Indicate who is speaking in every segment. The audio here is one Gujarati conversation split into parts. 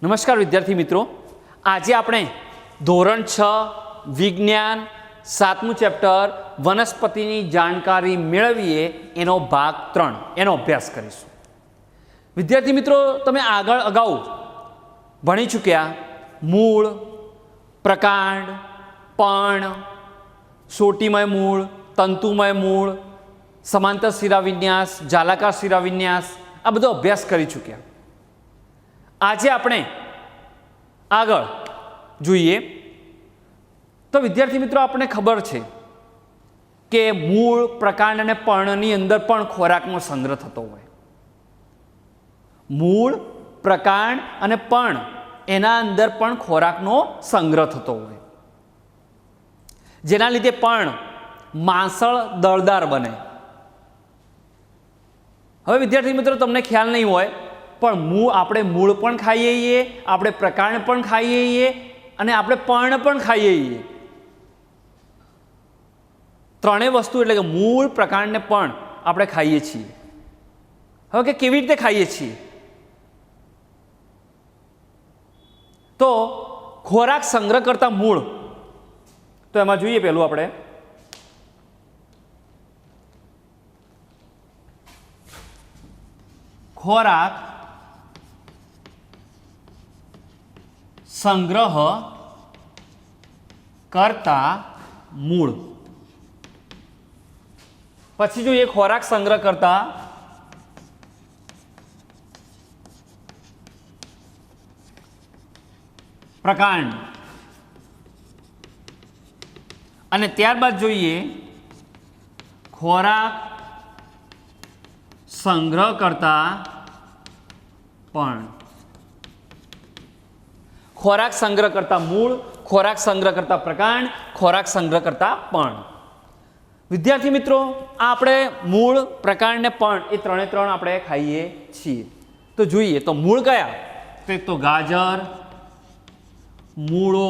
Speaker 1: નમસ્કાર વિદ્યાર્થી મિત્રો, આજે આપણે ધોરણ 6 વિજ્ઞાન 7મું ચેપ્ટર વનસ્પતિની જાણકારી મેળવીએ એનો ભાગ 3 એનો અભ્યાસ કરીશું. વિદ્યાર્થી મિત્રો, તમે અગાઉ ભણી ચૂક્યા મૂળ, પ્રકાંડ, પર્ણ, સોટીમય મૂળ, તંતુમય મૂળ, સમાંતર શિરાવિન્યાસ, જાલાકાર શિરાવિન્યાસ, આ બધો અભ્યાસ કરી ચૂક્યા. આજે આપણે આગળ જોઈએ તો વિદ્યાર્થી મિત્રો, આપણને ખબર છે કે મૂળ, પ્રકાંડ અને પર્ણની અંદર પણ ખોરાકનો સંગ્રહ થતો હોય. મૂળ, પ્રકાંડ અને પર્ણ એના અંદર પણ ખોરાકનો સંગ્રહ થતો હોય, જેના લીધે પર્ણ માંસળ દળદાર બને. હવે વિદ્યાર્થી મિત્રો, તમને ખ્યાલ નહીં હોય પણ આપણે મૂળ પણ ખાઈએ છીએ, આપણે પ્રકાંડ પણ ખાઈએ છીએ અને આપણે પર્ણ પણ ખાઈએ છીએ. ત્રણેય વસ્તુ એટલે કે મૂળ, પ્રકાંડ ને પર્ણ આપણે ખાઈએ છીએ. હવે કે કેવી રીતે ખાઈએ છીએ? તો ખોરાક સંગ્રહ કરતા મૂળ, તો એમાં જોઈએ પહેલું આપણે ખોરાક સંગ્રહ કરતા મૂળ. પછી જોઈએ ખોરાક સંગ્રહ કરતા પ્રકાંડ, અને ત્યારબાદ જોઈએ ખોરાક સંગ્રહ કરતા પર્ણ. ખોરાક સંગ્રહ કરતા મૂળ, ખોરાક સંગ્રહ કરતા પ્રકાંડ, ખોરાક સંગ્રહ કરતા પર્ણ. વિદ્યાર્થી મિત્રો, આ આપણે મૂળ, પ્રકાંડ ને પર્ણ એ ત્રણે ત્રણ આપણે ખાઈએ છીએ. તો જોઈએ તો મૂળ કયા? તો એક તો ગાજર, મૂળો,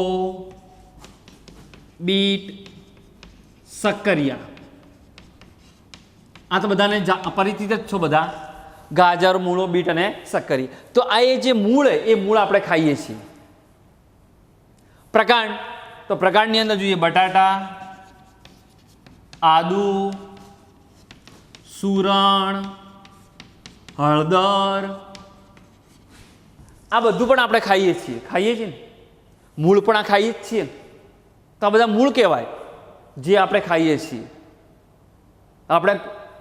Speaker 1: બીટ, શક્કરિયા. આ તો બધાને પરિચિત જ છો બધા, ગાજર, મૂળો, બીટ અને શક્કરી. તો આ એ જે મૂળ એ મૂળ આપણે ખાઈએ છીએ. પ્રકાંડ, તો પ્રકાંડની અંદર જોઈએ બટાટા, આદુ, સુરણ, હળદર, આ બધું પણ આપણે ખાઈએ છીએ. ખાઈએ છીએ ને, મૂળ પણ આ ખાઈએ જ છીએ. તો આ બધા મૂળ કહેવાય જે આપણે ખાઈએ છીએ. આપણે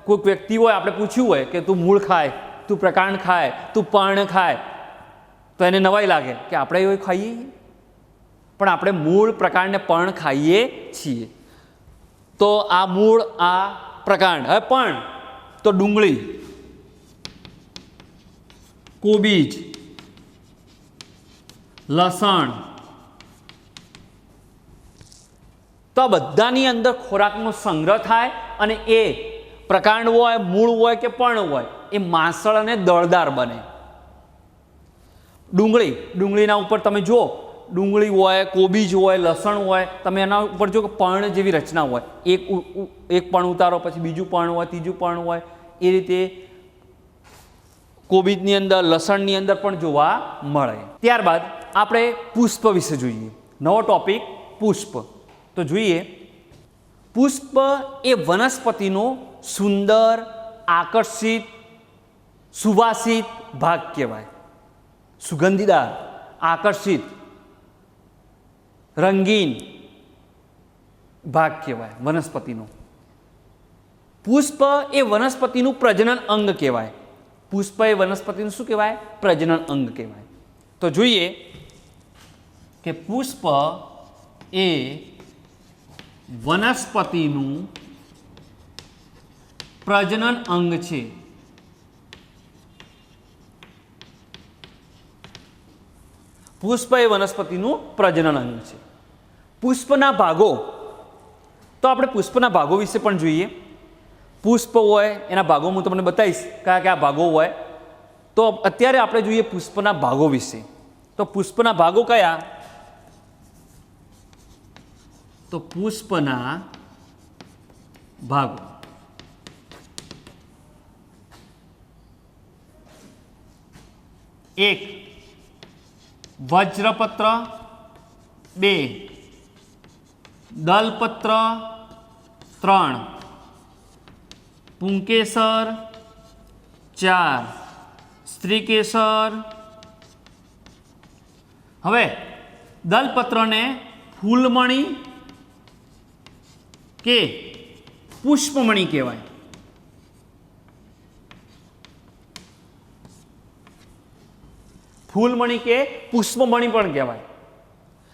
Speaker 1: કોઈક વ્યક્તિ હોય, આપણે પૂછ્યું હોય કે તું મૂળ ખાય, તું પ્રકાંડ ખાય, તું પર્ણ ખાય, તો એને નવાઈ લાગે કે આપણે એવું ખાઈએ, પણ આપણે મૂળ, પ્રકાંડ ને પર્ણ ખાઈએ છીએ. તો આ મૂળ, આ પ્રકાંડ. હવે પર્ણ, તો ડુંગળી, કોબીજ, લસણ, તો આ બધાની અંદર ખોરાકનો સંગ્રહ થાય અને એ પ્રકાંડ હોય, મૂળ હોય કે પર્ણ હોય, એ માંસળ અને દળદાર બને. ડુંગળીના ઉપર તમે જુઓ, ડુંગળી હોય, કોબીજ હોય, લસણ હોય, તમે એના ઉપર જો પર્ણ જેવી રચના હોય, એક પર્ણ ઉતારો, પછી બીજું પર્ણ હોય, ત્રીજું પર્ણ હોય, એ રીતે કોબીજની અંદર, લસણની અંદર પણ જોવા મળે. ત્યારબાદ આપણે પુષ્પ વિશે જોઈએ. નવો ટોપિક પુષ્પ. તો જોઈએ, પુષ્પ એ વનસ્પતિનો સુંદર, આકર્ષિત, સુવાસિત ભાગ કહેવાય. સુગંધીદાર, આકર્ષિત, રંગીન ભાગ કહેવાય વનસ્પતિનો. પુષ્પ એ વનસ્પતિનું પ્રજનન અંગ કહેવાય. પુષ્પ એ વનસ્પતિનું શું કહેવાય? પ્રજનન અંગ કહેવાય. તો જોઈએ કે પુષ્પ એ વનસ્પતિનું પ્રજનન અંગ છે. પુષ્પ એ વનસ્પતિનું પ્રજનન અંગ છે. પુષ્પના ભાગો, તો આપણે પુષ્પના ભાગો વિશે પણ જોઈએ. પુષ્પ હોય એના ભાગો હું તમને બતાવીશ કયા કયા ભાગો હોય. તો અત્યારે આપણે જોઈએ પુષ્પના ભાગો વિશે. તો પુષ્પના ભાગો કયા? તો પુષ્પના ભાગો, એક વજ્રપત્ર 2, દલપત્ર 3, પુંકેસર 4, સ્ત્રીકેસર. હવે દલપત્રને ફૂલમણી કે પુષ્પમણી કહેવાય. ફૂલમણી કે પુષ્પમણી પણ કહેવાય.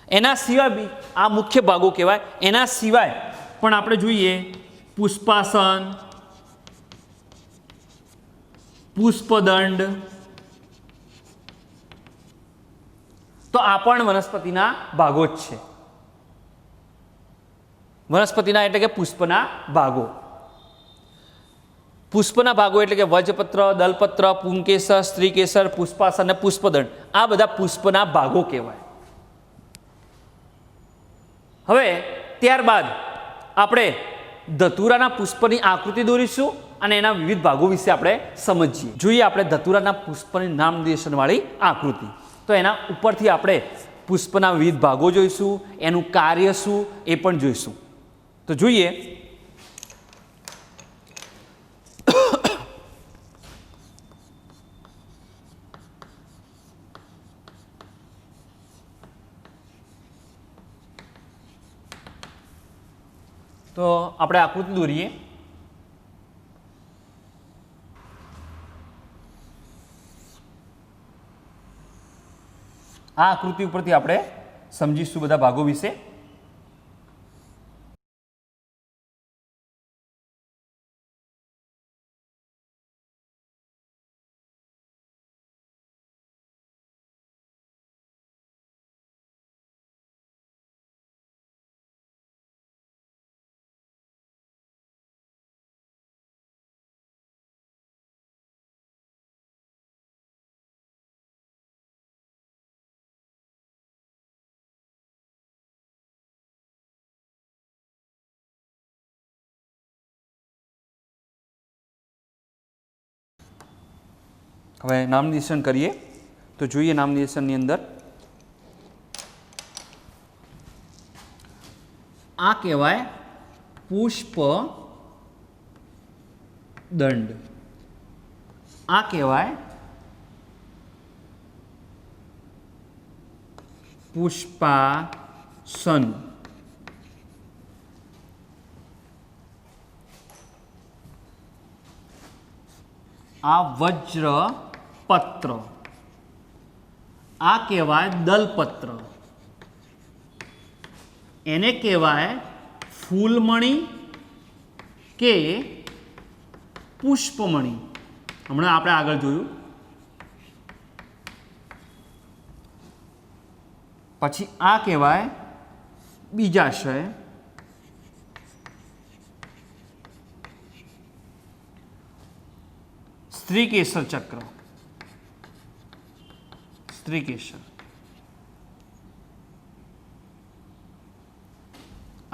Speaker 1: એના સિવાય બી આ મુખ્ય ભાગો કહેવાય. એના સિવાય પણ આપણે જોઈએ પુષ્પાસન, પુષ્પદંડ, તો આ પણ વનસ્પતિના ભાગો જ છે. વનસ્પતિના એટલે કે પુષ્પના ભાગો. પુષ્પના ભાગો એટલે કે વજપત્ર, દલપત્ર, પુંકેસર, સ્ત્રીકેસર, પુષ્પાસન અને પુષ્પદંડ, આ બધા પુષ્પના ભાગો કહેવાય. હવે ત્યારબાદ આપણે ધતુરાના પુષ્પની આકૃતિ દોરીશું અને એના વિવિધ ભાગો વિશે આપણે સમજીએ. જોઈએ આપણે ધતુરાના પુષ્પની નામ નિર્દેશનવાળી આકૃતિ. તો એના ઉપરથી આપણે પુષ્પના વિવિધ ભાગો જોઈશું, એનું કાર્ય શું એ પણ જોઈશું. તો જોઈએ. તો આપણે આકૃતિ દોરીએ. આ આકૃતિ ઉપરથી આપણે સમજીશું બધા ભાગો વિશે. હવે નામ નિર્દેશન કરીએ. તો જોઈએ નામ નિર્દેશનની અંદર આ કહેવાય પુષ્પ દંડ, આ કહેવાય પુષ્પાસન, આ વજ્રપત્ર, આ કહેવાય દલપત્ર, એને કહેવાય ફૂલમણી કે પુષ્પમણી. હમણાં આપણે આગળ જોયું. પછી આ કહેવાય બીજાશય, સ્ત્રીકેસર ચક્ર, સ્ત્રીકેસર,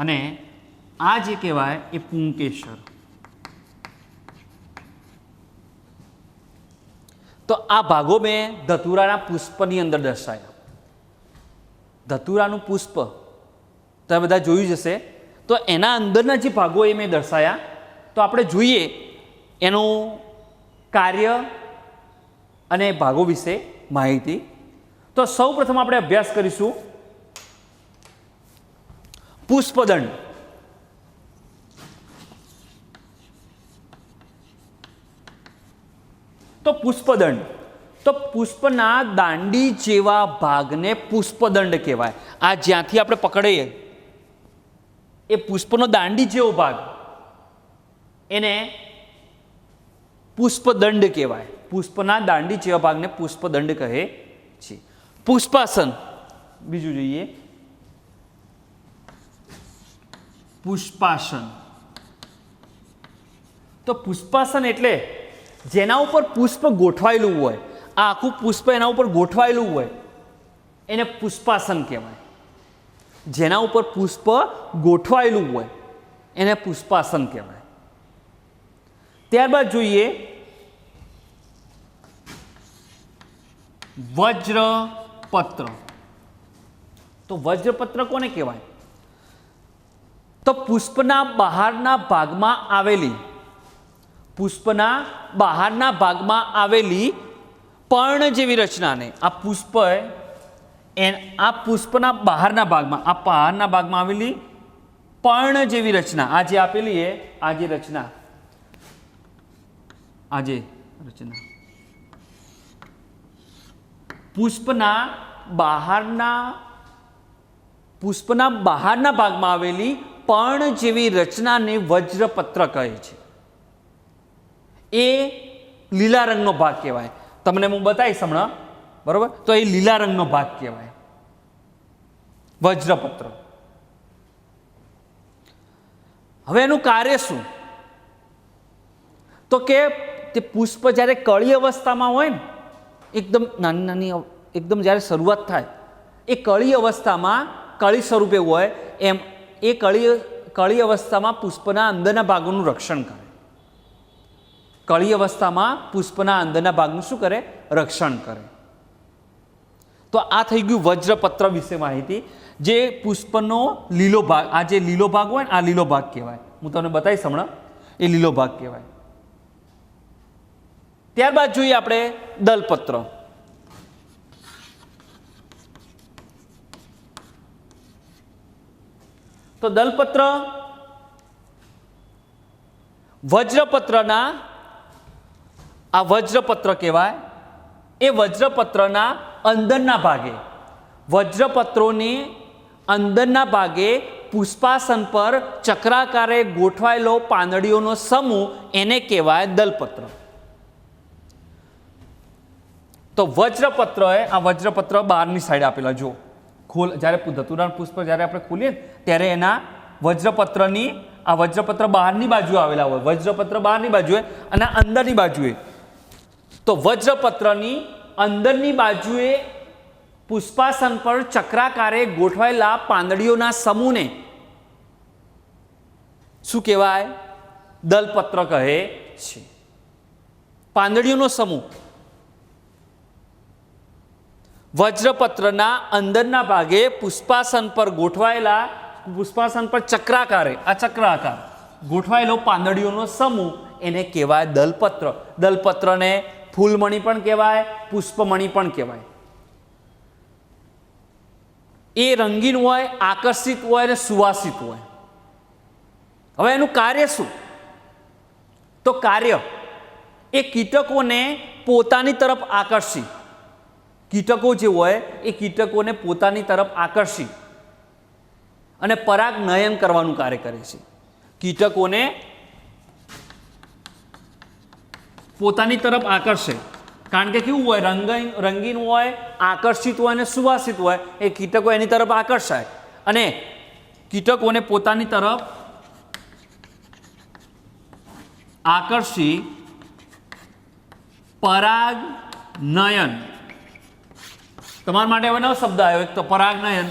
Speaker 1: અને આ જે કહેવાય એ પુંકેસર. તો આ ભાગો મેં ધતુરાના પુષ્પની અંદર દર્શાવ્યા. ધતુરાનું પુષ્પ તમે બધા જોયું જ હશે. તો એના અંદરના જે ભાગો એ મેં દર્શાવ્યા. તો આપણે જોઈએ એનું કાર્ય અને ભાગો વિશે માહિતી. તો સૌ પ્રથમ આપણે અભ્યાસ કરીશું પુષ્પદંડ. તો પુષ્પદંડ, તો પુષ્પના દાંડી જેવા ભાગને પુષ્પદંડ કહેવાય. આ જ્યાંથી આપણે પકડીએ એ પુષ્પનો દાંડી જેવો ભાગ, એને પુષ્પદંડ કહેવાય. પુષ્પના દાંડી જેવા ભાગને પુષ્પદંડ કહે છે. પુષ્પાસન બીજું જોઈએ. પુષ્પાસન, તો પુષ્પાસન એટલે જેના ઉપર પુષ્પ ગોઠવાયેલું હોય, આ આખું પુષ્પ એના ઉપર ગોઠવાયેલું હોય એને પુષ્પાસન કહેવાય. જેના ઉપર પુષ્પ ગોઠવાયેલું હોય એને પુષ્પાસન કહેવાય. ત્યારબાદ જોઈએ વજ્રપત્ર. પત્ર. તો વજ્રપત્ર કોને કહેવાય? તો પુષ્પના બહારના ભાગમાં આવેલી પર્ણ જેવી રચનાને આ પુષ્પના બહારના ભાગમાં આવેલી પર્ણ જેવી રચના, આ જે આપેલી છે આ જે રચના પુષ્પના બહારના ભાગમાં આવેલી પર્ણ જેવી રચનાને વજ્રપત્ર કહે છે. એ લીલા રંગનો ભાગ કહેવાય. તમને હું બતાવીશ હમણાં, બરોબર? તો એ લીલા રંગનો ભાગ કહેવાય વજ્રપત્ર. હવે એનું કાર્ય શું? તો કે તે પુષ્પ જ્યારે કળી અવસ્થામાં હોય ને, એકદમ નાની એકદમ જ્યારે શરૂઆત થાય, એ કળી અવસ્થામાં કળી સ્વરૂપે હોય એમ એ કળી અવસ્થામાં પુષ્પના અંદરના ભાગોનું રક્ષણ કરે. કળી અવસ્થામાં પુષ્પના અંદરના ભાગનું શું કરે? રક્ષણ કરે. તો આ થઈ ગયું વજ્રપત્ર વિશે માહિતી. જે પુષ્પનો લીલો ભાગ, આ જે લીલો ભાગ હોય ને, આ લીલો ભાગ કહેવાય. હું તમને બતાવીશ હમણાં, એ લીલો ભાગ કહેવાય. ત્યારબાદ જોઈએ આપણે દલપત્ર. તો દલપત્ર વજ્રપત્રના આ વજ્રપત્ર કહેવાય. એ વજ્રપત્રના અંદરના ભાગે, વજ્રપત્રોની અંદરના ભાગે પુષ્પાસન પર ચક્રાકારે ગોઠવાયેલો પાંદડીઓનો સમૂહ એને કહેવાય દલપત્ર. તો વજ્રપત્ર આ વજ્રપત્ર બહારની સાઈડ આપેલા જો જ્યારે ધતુરાનું પુષ્પ જ્યારે આપણે ખોલીએ ત્યારે એના વજ્રપત્ર બહારની બાજુ આવેલા હોય. વજ્રપત્ર બહારની બાજુએ અને અંદરની બાજુએ. તો વજ્રપત્રની અંદરની બાજુએ પુષ્પાસન પર ચક્રાકારે ગોઠવાયેલા પાંદડીઓના સમૂહને શું કહેવાય? દલપત્ર કહે છે. પાંદડીઓનો સમૂહ વજ્રપત્રના અંદરના ભાગે પુષ્પાસન પર ચક્રાકારે ચક્રાકાર ગોઠવાયેલો પાંદડીઓનો સમૂહ એને કહેવાય દલપત્ર. દલપત્રને ફૂલમણી પણ કહેવાય, પુષ્પમણી પણ કહેવાય. એ રંગીન હોય, આકર્ષિત હોય અને સુવાસિત હોય. હવે એનું કાર્ય શું? તો કાર્ય એ કીટકોને પોતાની તરફ આકર્ષી, કીટકો જે હોય એ કીટકોને પોતાની તરફ આકર્ષી અને પરાગનયન કરવાનું કાર્ય કરે છે. કીટકોને પોતાની તરફ આકર્ષે, કારણ કે કેવું હોય? રંગીન હોય, આકર્ષિત હોય અને સુવાસિત હોય. એ કીટકો એની તરફ આકર્ષાય અને કીટકોને પોતાની તરફ આકર્ષી પરાગનયન. તમારા માટે હવે નવો શબ્દ આવ્યો એક, તો પરાગનયન.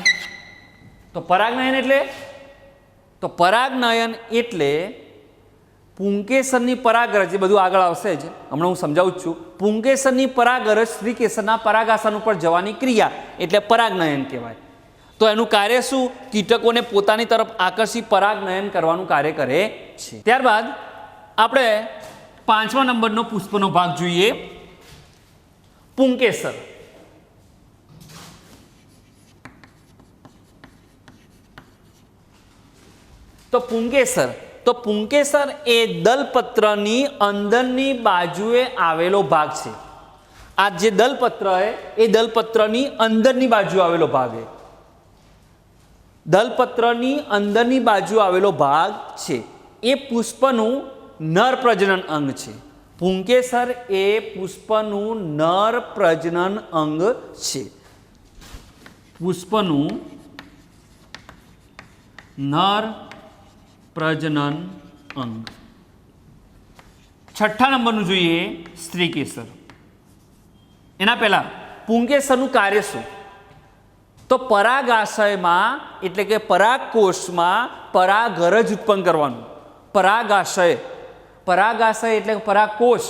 Speaker 1: તો પરાગનયન એટલે પુંકેસરની પરાગરજ, એ બધું આગળ આવશે જ, હમણાં હું સમજાવું છું. પુંકેસરની પરાગરજ સ્ત્રીકેસરના પરાગાસન ઉપર જવાની ક્રિયા એટલે પરાગનયન કહેવાય. તો એનું કાર્ય શું? કીટકોને પોતાની તરફ આકર્ષી પરાગનયન કરવાનું કાર્ય કરે છે. ત્યારબાદ આપણે 5મા નંબરનો પુષ્પનો ભાગ જોઈએ, પુંકેસર. તો પુંકેસર એ દલપત્રની અંદરની બાજુએ આવેલો ભાગ છે. આ જે દલપત્ર એ દલપત્રની અંદરની બાજુ આવેલો ભાગ છે. દલપત્રની અંદરની બાજુ આવેલો ભાગ છે. એ પુષ્પનું નર પ્રજનન અંગ છે. પુંકેસર એ પુષ્પનું નર પ્રજનન અંગ છે. પુષ્પનું નર પ્રજનન અંગ. 6ઠ્ઠા નંબરનું જોઈએ સ્ત્રીકેસર. એના પહેલા પુંકેસરનું કાર્ય શું? તો પરાગાશયમાં એટલે કે પરાગકોષમાં પરાગરજ ઉત્પન્ન કરવાનું. પરાગાશય એટલે પરાગકોષ.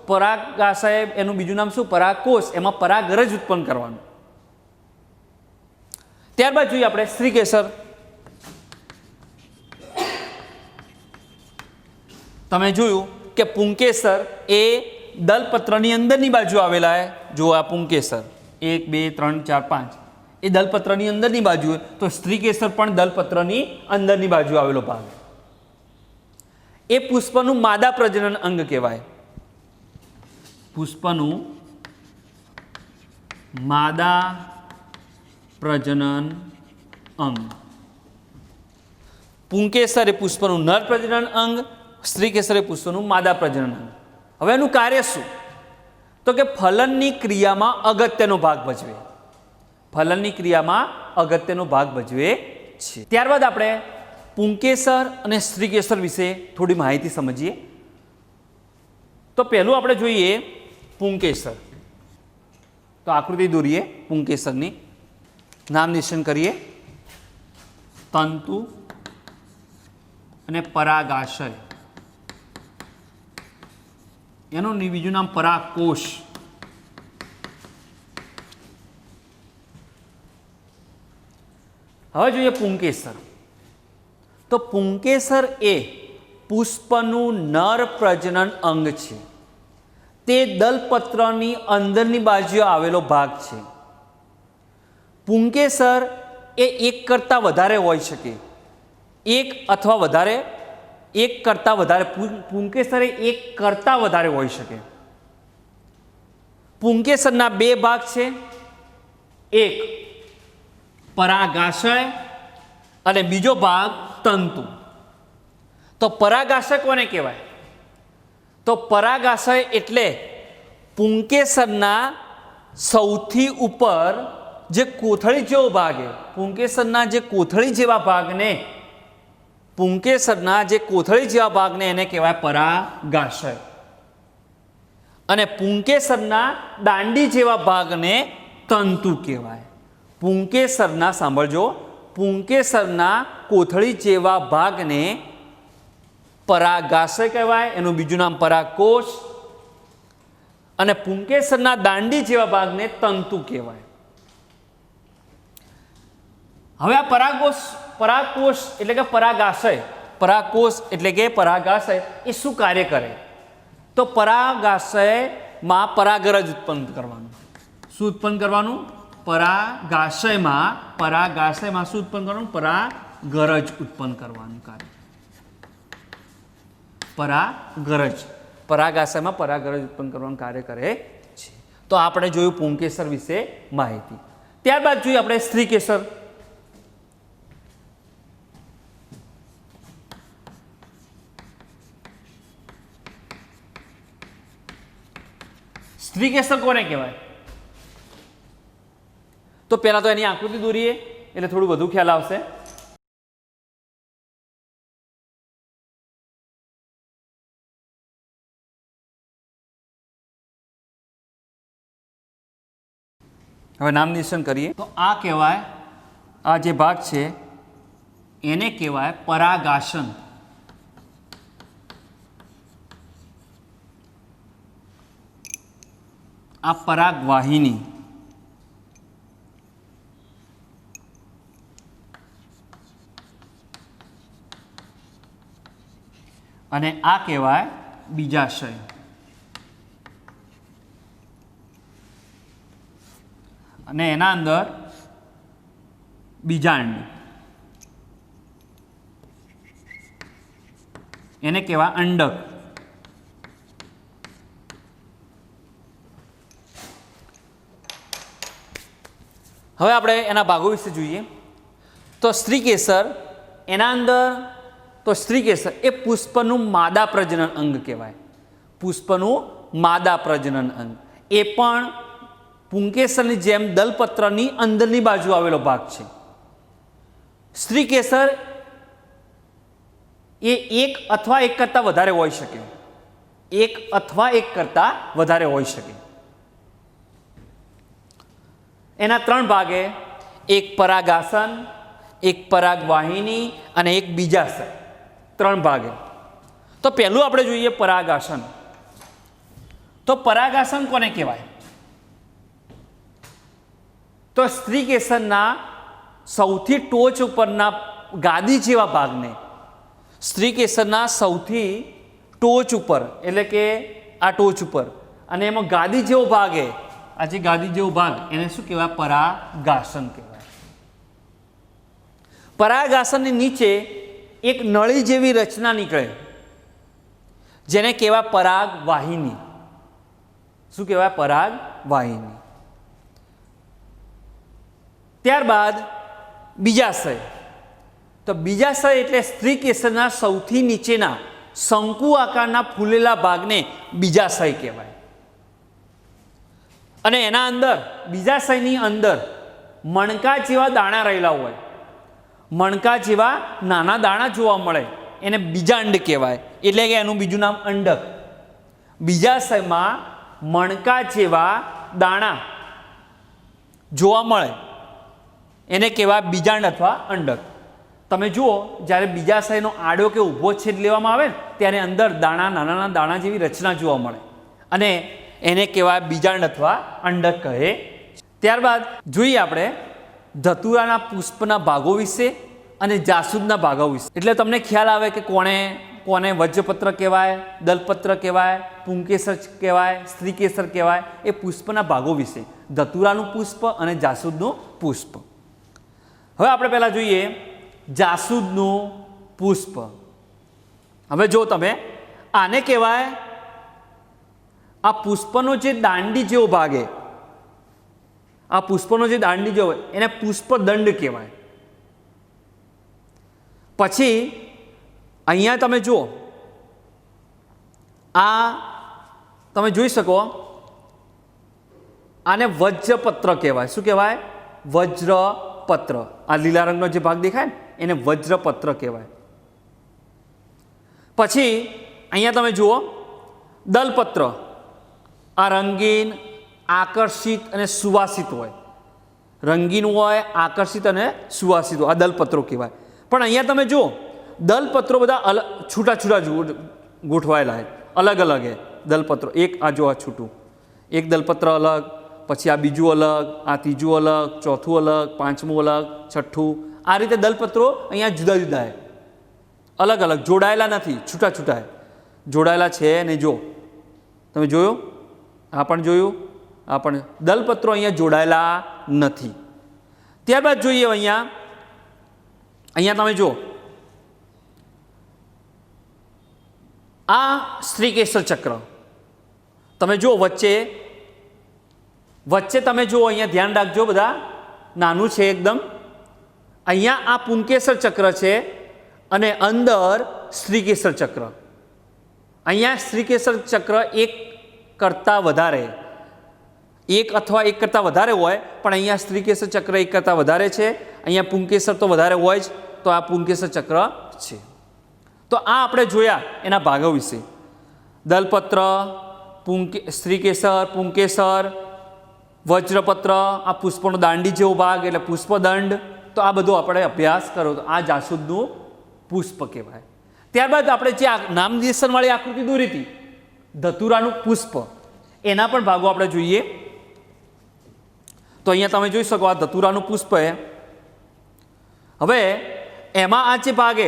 Speaker 1: પરાગાશય એનું બીજું નામ શું? પરાગકોષ. એમાં પરાગરજ ઉત્પન્ન કરવાનું. ત્યારબાદ જોઈએ આપણે સ્ત્રીકેસર. તમે જોયું કે પુંકેસર એ દલપત્રની અંદરની બાજુ આવેલા છે. જો આ પુંકેસર 1 2 3 4 5 એ દલપત્રની અંદરની બાજુ, તો સ્ત્રીકેસર પણ દલપત્રની અંદરની બાજુ આવેલો ભાગ. એ પુષ્પનું માદા પ્રજનન અંગ કહેવાય. પુષ્પનું માદા પ્રજનન અંગ. પુંકેસર એ પુષ્પનું નર પ્રજનન અંગ, સ્ત્રીકેસર એ પુષ્પનું માદા પ્રજનન અંગ. હવે એનું કાર્ય શું? તો કે ફલનની ક્રિયામાં અગત્યનો ભાગ ભજવે. ફલનની ક્રિયામાં અગત્યનો ભાગ ભજવે છે. ત્યારબાદ આપણે પુંકેસર અને સ્ત્રીકેસર વિશે થોડી માહિતી સમજીએ. તો પહેલું આપણે જોઈએ પુંકેસર. તો આકૃતિ દોરીએ પુંકેસરની, નામ નિર્દેશન કરીએ. તંતુ અને પરાગાશય, એનું બીજું નામ પરાગકોષ. હવે જોઈએ પુંકેસર. તો પુંકેસર એ પુષ્પનું નર પ્રજનન અંગ છે. તે દલપત્રની અંદરની બાજુએ આવેલો ભાગ છે. પુંકેસર એ એક કરતાં વધારે હોઈ શકે, એક અથવા વધારે, એક કરતાં વધારે. પુંકેસર એ એક કરતાં વધારે હોઈ શકે. પુંકેસરના બે ભાગ છે, એક પરાગાશય અને બીજો ભાગ તંતુ. તો પરાગાશય કોને કહેવાય? તો પરાગાશય એટલે પુંકેસરના સૌથી ઉપર જે કોથળી જેવો ભાગ છે, પુંકેસરના જે કોથળી જેવા ભાગને, પુંકેસરના જે કોથળી જેવા ભાગને એને કહેવાય પરાગાશય. અને પુંકેસરના દાંડી જેવા ભાગને તંતુ કહેવાય. પુંકેસરના, સાંભળજો, પુંકેસરના કોથળી જેવા ભાગને પરાગાશય કહેવાય, એનું બીજું નામ પરાગકોષ. અને પુંકેસરના દાંડી જેવા ભાગને તંતુ કહેવાય. હવે આ પરાગકોષ એટલે કે પરાગાશય, પરાગકોષ એટલે કે પરાગાશય એ શું કાર્ય કરે? તો પરાગાશયમાં પરાગરજ ઉત્પન્ન કરવાનું. શું ઉત્પન્ન કરવાનું? પરાગાશયમાં શું ઉત્પન્ન કરવાનું? પરાગરજ ઉત્પન્ન કરવાનું કાર્ય. પરાગાશયમાં પરાગરજ ઉત્પન્ન કરવાનું કાર્ય કરે છે. તો આપણે જોયું પુંકેસર વિશે માહિતી. ત્યારબાદ જોઈએ આપણે સ્ત્રીકેસર. સ્ત્રીકેસર કોને કહેવાય? તો પહેલા તો એની આકૃતિ દોરીએ એટલે થોડું વધુ ખ્યાલ આવશે. હવે નામ નિર્દેશન કરીએ. તો આ કહેવાય, આ જે ભાગ છે એને કહેવાય પરાગાશન. આ પરાગવાહિની. અને આ કહેવાય બીજાશય. અને એના અંદર બીજાંડ, એને કહેવાય અંડક. હવે આપણે એના ભાગો વિશે જોઈએ. તો સ્ત્રીકેસર, એના અંદર તો સ્ત્રીકેસર એ પુષ્પનું માદા પ્રજનન અંગ કહેવાય. પુષ્પનું માદા પ્રજનન અંગ એ પણ પુંકેસરની જેમ દલપત્રની અંદરની બાજુ આવેલો ભાગ છે. સ્ત્રીકેસર એ એક અથવા એક કરતાં વધારે હોઈ શકે, એક અથવા એક કરતાં વધારે હોઈ શકે. એના ત્રણ ભાગે, એક પરાગાસન, એક પરાગવાહિની અને એક બીજાશય, ત્રણ ભાગે. તો પહેલું આપણે જોઈએ પરાગાસન. તો પરાગાસન કોને કહેવાય? તો સ્ત્રીકેસરના સૌથી ટોચ ઉપરના ગાદી જેવા ભાગને, સ્ત્રી કેસરના સૌથી ટોચ ઉપર એટલે કે આ ટોચ ઉપર અને એમાં ગાદી જેવો ભાગ આ જે ગાદી જેવો ભાગ એને શું કહેવાય? પરાગાસન કહેવાય. પરાગાસનની નીચે એક નળી જેવી રચના નીકળે જેને કહેવાય પરાગ વાહિની. શું કહેવાય? પરાગ વાહિની. ત્યારબાદ બીજાશય. તો બીજાશય એટલે સ્ત્રી કેસરના સૌથી નીચેના શંકુ આકારના ફૂલેલા ભાગને બીજાશય કહેવાય. અને એના અંદર બીજાશયની અંદર મણકા જેવા દાણા રહેલા હોય, મણકા જેવા નાના દાણા જોવા મળે, એને બીજાંડ કહેવાય. એટલે કે એનું બીજું નામ અંડક. બીજાશયમાં મણકા જેવા દાણા જોવા મળે એને કહેવાય બીજાંડ અથવા અંડક. તમે જુઓ જ્યારે બીજાશયનો આડો કે ઊભો છેદ લેવામાં આવે ત્યારે અંદર દાણા નાના નાના દાણા જેવી રચના જોવા મળે અને એને કહેવાય બીજાંડ અથવા અંડક કહે. ત્યારબાદ જોઈએ આપણે ધતુરાના પુષ્પના ભાગો વિશે અને જાસૂદના ભાગો વિશે. એટલે તમને ખ્યાલ આવે કે કોને વજ્રપત્ર કહેવાય, દલપત્ર કહેવાય, પુંકેસર કહેવાય, સ્ત્રીકેસર કહેવાય. એ પુષ્પના ભાગો વિશે, ધતુરાનું પુષ્પ અને જાસૂદનું પુષ્પ. હવે આપણે પહેલાં જોઈએ જાસૂદનું પુષ્પ. હવે જો તમે આને કહેવાય, આ પુષ્પનો જે દાંડી જેવો ભાગ આ પુષ્પનો જે દાંડી જેવો એને પુષ્પદંડ કહેવાય. પછી અહીંયા તમે જુઓ, આ તમે જોઈ શકો, આને વજ્રપત્ર કહેવાય. શું કહેવાય? વજ્રપત્ર. આ લીલા રંગનો જે ભાગ દેખાય ને એને વજ્રપત્ર કહેવાય. પછી અહીંયા તમે જુઓ દલપત્ર. આ રંગીન, આકર્ષિત અને સુવાસિત હોય. રંગીન હોય, આકર્ષિત અને સુવાસિત હોય, આ દલપત્રો કહેવાય. પણ અહીંયા તમે જુઓ દલપત્રો બધા છૂટા છૂટા ગોઠવાયેલા છે, અલગ અલગ દલપત્રો. એક આ જો આ છૂટું, એક દલપત્ર અલગ, પછી આ બીજું અલગ, આ ત્રીજું અલગ, ચોથું અલગ, પાંચમું અલગ, છઠ્ઠું. આ રીતે દલપત્રો અહીંયા જુદા જુદા અલગ અલગ, જોડાયેલા નથી, છૂટા છૂટા જોડાયેલા છે ને. જો તમે જોયું, આ પણ જોયું, આ પણ. દલપત્રો અહીંયા જોડાયેલા નથી. ત્યારબાદ જોઈએ અહીંયા તમે જુઓ, આ સ્ત્રીકેસર ચક્ર. તમે જુઓ વચ્ચે તમે જુઓ, અહીંયા ધ્યાન રાખજો બધા, નાનું છે એકદમ. અહીંયા આ પુંકેસર ચક્ર છે અને અંદર સ્ત્રીકેસર ચક્ર. અહીંયા સ્ત્રીકેસર ચક્ર એક કરતાં વધારે, એક અથવા એક કરતાં વધારે હોય, પણ અહીંયા સ્ત્રીકેસર ચક્ર એક કરતાં વધારે છે. અહીંયા પુંકેસર તો વધારે હોય જ, તો આ પુંકેસર ચક્ર છે. તો આ આપણે જોયા એના ભાગો વિશે. દલપત્ર, સ્ત્રીકેસર, પુંકેસર, વજ્રપત્ર, આ પુષ્પનો દાંડી જેવો ભાગ એટલે પુષ્પદંડ. તો આ બધો આપણે અભ્યાસ કરો તો આ જાસૂદનું પુષ્પ કહેવાય. ત્યારબાદ આપણે જે નામ નિર્દેશનવાળી આકૃતિ દોરી હતી ધતુરાનું પુષ્પ, એના પણ ભાગો આપણે જોઈએ. તો અહીંયા તમે જોઈ શકો આ ધતુરાનું પુષ્પ હવે એમાં આ જે ભાગ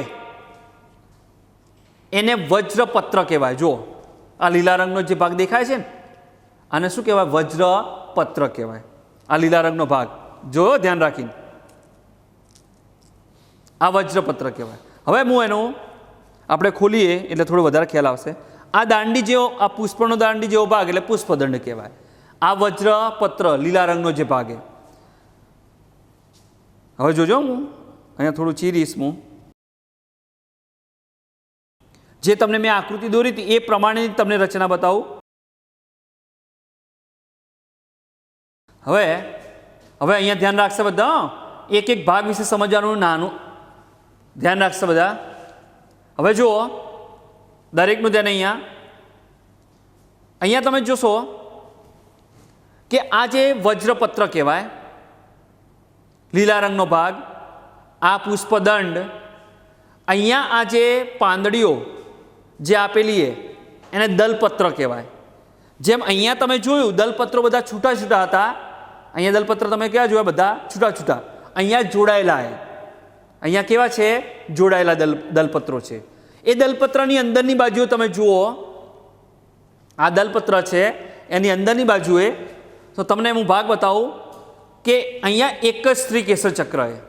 Speaker 1: એને વજ્રપત્ર કહેવાય. જો આ લીલા રંગનો જે ભાગ દેખાય છે ને આને શું કહેવાય? વજ્રપત્ર કહેવાય. આ લીલા રંગનો ભાગ જોયો ધ્યાન રાખીને, આ વજ્રપત્ર કહેવાય. હવે હું એનું આપણે ખોલીએ એટલે થોડો વધારે ખ્યાલ આવશે. આ દાંડી જેવો, આ પુષ્પનો દાંડી જેવો ભાગ એટલે પુષ્પદંડ કહેવાય. આ વજ્રપત્ર લીલા રંગનો જે ભાગ હવે જોજો, હું અહીંયા થોડું ચીરીશ. હું જે તમને મેં આકૃતિ દોરી હતી એ પ્રમાણેની તમને રચના બતાવું. હવે અહીંયા ધ્યાન રાખશે બધા, એક એક ભાગ વિશે સમજવાનું, નાનું ધ્યાન રાખશે બધા. હવે જુઓ દરેકનું ધ્યાન. અહીંયા તમે જોશો કે આ જે વજ્રપત્ર કહેવાય, લીલા રંગનો ભાગ, આ પુષ્પદંડ, અહીંયા આ જે પાંદડીઓ જે આપેલી એને દલપત્ર કહેવાય. જેમ અહીંયા તમે જોયું દલપત્રો બધા છૂટા છૂટા હતા, અહીંયા દલપત્ર તમે ક્યાં જોયા? બધા છૂટા છૂટા. અહીંયા જોડાયેલા છે, અહીંયા કેવા છે? જોડાયેલા દલપત્રો છે. એ દલપત્રની અંદરની બાજુએ તમે જુઓ, આ દલપત્ર છે એની અંદરની બાજુએ, તો તમને હું ભાગ બતાવું કે અહીંયા એક જ સ્ત્રી કેસર ચક્ર છે.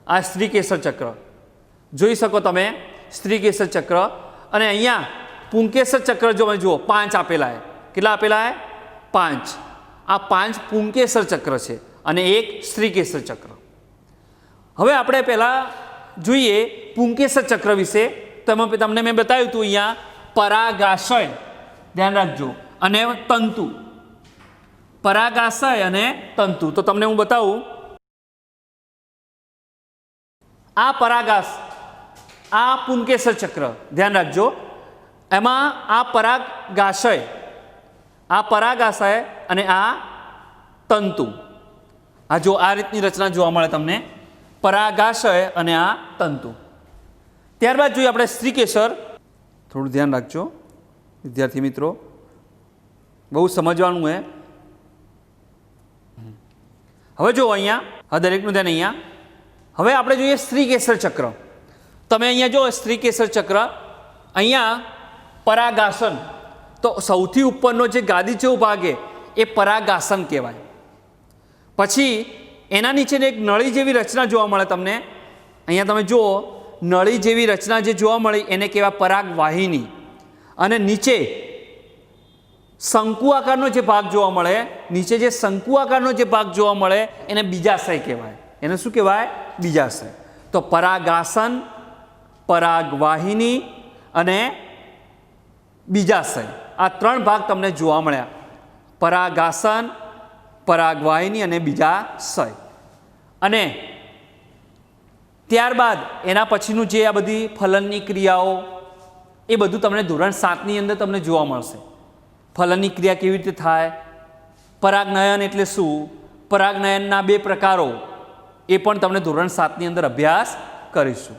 Speaker 1: આ સ્ત્રી કેસર ચક્ર જોઈ શકો તમે, સ્ત્રી કેસર ચક્ર. અને અહીંયા પુંકેસર ચક્ર જો તમે જુઓ, 5 આપેલા છે. કેટલા આપેલા છે? 5. આ 5 પુંકેસર ચક્ર છે અને એક સ્ત્રી કેસર ચક્ર. હવે આપણે પહેલાં જોઈએ પુંકેસર ચક્ર વિશે. તમને મેં બતાવ્યું હતું અહીંયા પરાગાશય, ધ્યાન રાખજો, અને તંતુ. પરાગાશય અને તંતુ. તો તમને હું બતાવું, આ પરાગાશ, આ પુંકેસર ચક્ર, ધ્યાન રાખજો. એમાં આ પરાગાશય અને આ તંતુ. આ જો આ રીતની રચના જોવા મળે તમને, પરાગાશય અને આ તંતુ. ત્યારબાદ જોઈએ આપણે સ્ત્રીકેસર. થોડું ધ્યાન રાખજો વિદ્યાર્થી મિત્રો, બહુ સમજવાનું છે. હવે જો અહીંયા, હા દરેકનું ધ્યાન અહીંયા. હવે આપણે જોઈએ સ્ત્રીકેસર ચક્ર. તમે અહીંયા જો સ્ત્રીકેસર ચક્ર, અહીંયા પરાગાસન, તો સૌથી ઉપરનો જે ગાદી જેવો ભાગ એ પરાગાસન કહેવાય. પછી એના નીચે એક નળી જેવી રચના જોવા મળે તમને. અહીંયા તમે જુઓ, નળી જેવી રચના જે જોવા મળી એને કહેવાય પરાગવાહિની. અને નીચે શંકુ આકારનો જે ભાગ જોવા મળે, નીચે જે શંકુ આકારનો જે ભાગ જોવા મળે એને બીજાશય કહેવાય. એને શું કહેવાય? બીજાશય. તો પરાગાસન, પરાગવાહિની અને બીજાશય, આ 3 ભાગ તમને જોવા મળ્યા. પરાગાસન, પરાગવાહિની અને બીજાશય. અને ત્યારબાદ એના પછીનું જે આ બધી ફલનની ક્રિયાઓ, એ બધું તમને ધોરણ 7ની અંદર તમને જોવા મળશે. ફલનની ક્રિયા કેવી રીતે થાય, પરાગનયન એટલે શું, પરાગનયનના 2 પ્રકારો, એ પણ તમને ધોરણ 7ની અંદર અભ્યાસ કરીશું.